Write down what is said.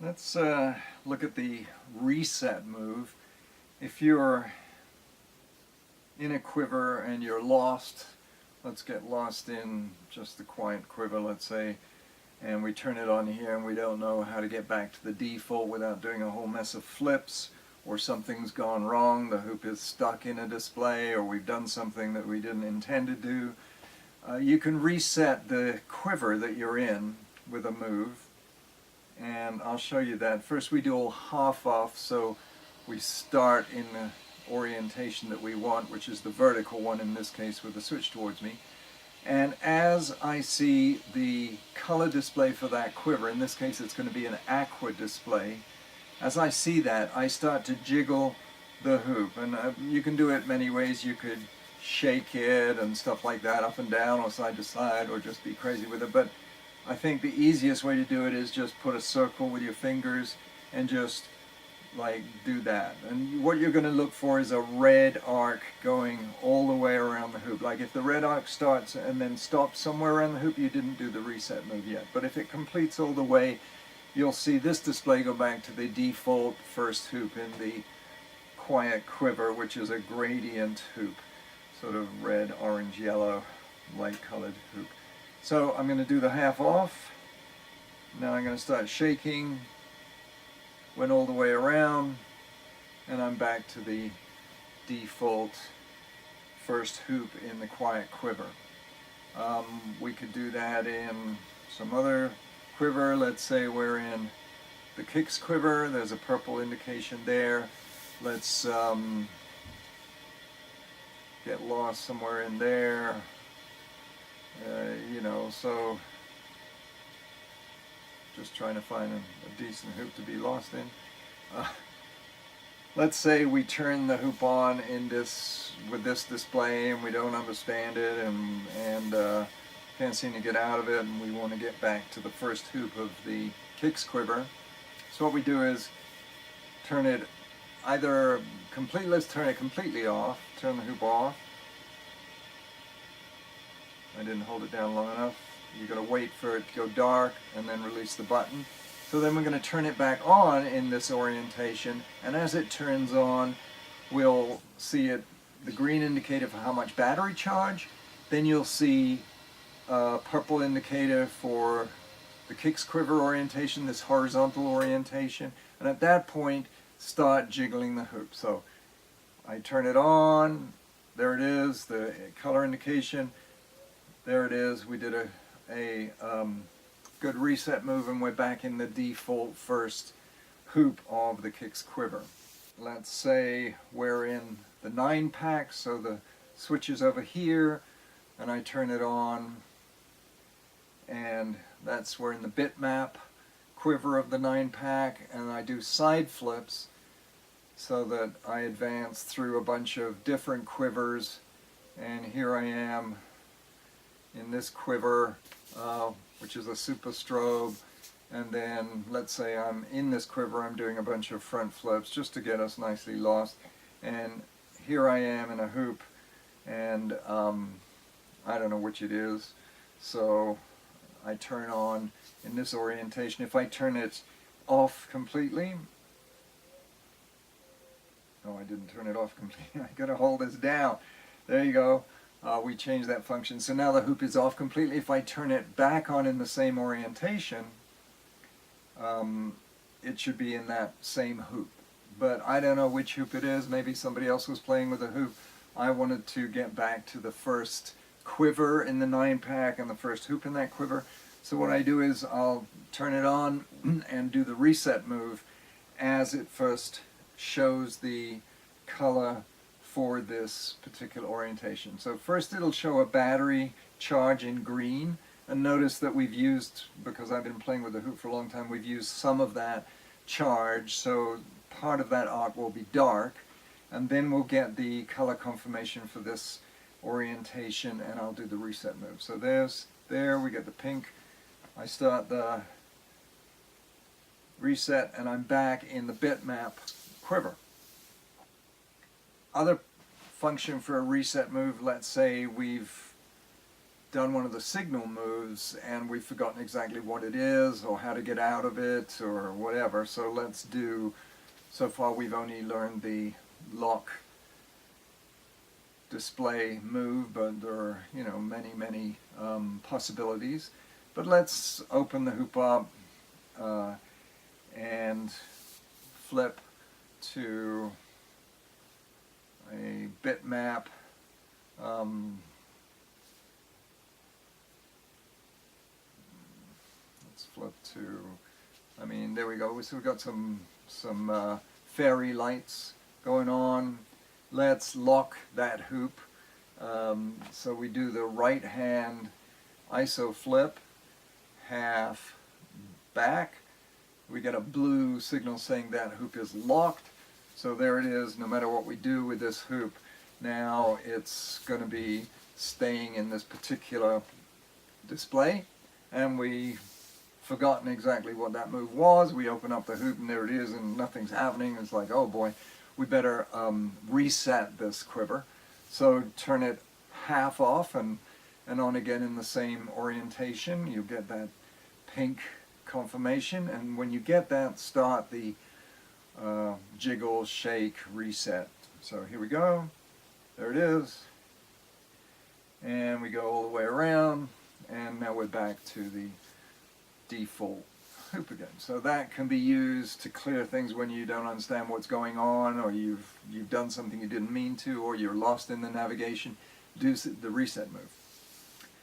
Let's look at the reset move. If you're in a quiver and you're lost, let's get lost in just the quiet quiver, let's say, and we turn it on here and we don't know how to get back to the default without doing a whole mess of flips, or something's gone wrong, the hoop is stuck in a display, or we've done something that we didn't intend to do. You can reset the quiver that you're in with a move, and I'll show you that. First we do a half off, so we start in the orientation that we want, which is the vertical one in this case with the switch towards me. And as I see the color display for that quiver, in this case it's going to be an aqua display, as I see that I start to jiggle the hoop, and you can do it many ways. You could shake it and stuff like that up and down or side to side, or just be crazy with it, but I think the easiest way to do it is just put a circle with your fingers and just like do that. And what you're going to look for is a red arc going all the way around the hoop. Like if the red arc starts and then stops somewhere around the hoop, you didn't do the reset move yet. But if it completes all the way, you'll see this display go back to the default first hoop in the quiet quiver, which is a gradient hoop, sort of red, orange, yellow, light colored hoop. So I'm going to do the half off. Now I'm going to start shaking. Went all the way around, and I'm back to the default first hoop in the quiet quiver. We could do that in some other quiver. Let's say we're in the kicks quiver. There's a purple indication there. Let's get lost somewhere in there. So just trying to find a decent hoop to be lost in. Let's say we turn the hoop on in with this display and we don't understand it and can't seem to get out of it, and we want to get back to the first hoop of the kicks quiver. So what we do is turn it either completely, let's turn it completely off, turn the hoop off. I didn't hold it down long enough. You're going to wait for it to go dark and then release the button. So then we're going to turn it back on in this orientation, and as it turns on, we'll see the green indicator for how much battery charge. Then you'll see a purple indicator for the kicks quiver orientation, this horizontal orientation, and at that point start jiggling the hoop. So I turn it on, there it is, the color indication, there it is. We did a good reset move, and we're back in the default first hoop of the kicks quiver. Let's say we're in the 9-pack, so the switch is over here, and I turn it on, and we're in the bitmap quiver of the 9-pack, and I do side flips so that I advance through a bunch of different quivers, and here I am in this quiver, which is a super strobe, and then let's say I'm in this quiver, I'm doing a bunch of front flips just to get us nicely lost, and here I am in a hoop, and I don't know which it is, so I turn on in this orientation. If I turn it off completely, no, I didn't turn it off completely, I gotta hold this down, there you go. We changed that function. So now the hoop is off completely. If I turn it back on in the same orientation, it should be in that same hoop. But I don't know which hoop it is. Maybe somebody else was playing with a hoop. I wanted to get back to the first quiver in the 9-pack and the first hoop in that quiver. So what I do is I'll turn it on and do the reset move as it first shows the color for this particular orientation. So first it'll show a battery charge in green, and notice that we've used, because I've been playing with the hoop for a long time, we've used some of that charge, so part of that arc will be dark, and then we'll get the color confirmation for this orientation, and I'll do the reset move. So there we get the pink. I start the reset and I'm back in the bitmap quiver. Other function for a reset move, let's say we've done one of the signal moves and we've forgotten exactly what it is or how to get out of it or whatever. So let's do, so far we've only learned the lock display move, but there are, you know, many possibilities. But let's open the hoop up and flip to a bitmap. Let's flip to, I mean, there we go. So we've got some fairy lights going on. Let's lock that hoop. So we do the right hand ISO flip, half back. We get a blue signal saying that hoop is locked. So there it is. No matter what we do with this hoop, now it's going to be staying in this particular display. And we've forgotten exactly what that move was. We open up the hoop and there it is and nothing's happening. It's like, oh boy, we better reset this quiver. So turn it half off and on again in the same orientation. You'll get that pink confirmation, and when you get that, start the jiggle, shake, reset. So here we go. There it is. And we go all the way around, and now we're back to the default hoop again. So that can be used to clear things when you don't understand what's going on, or you've done something you didn't mean to, or you're lost in the navigation. Do the reset move.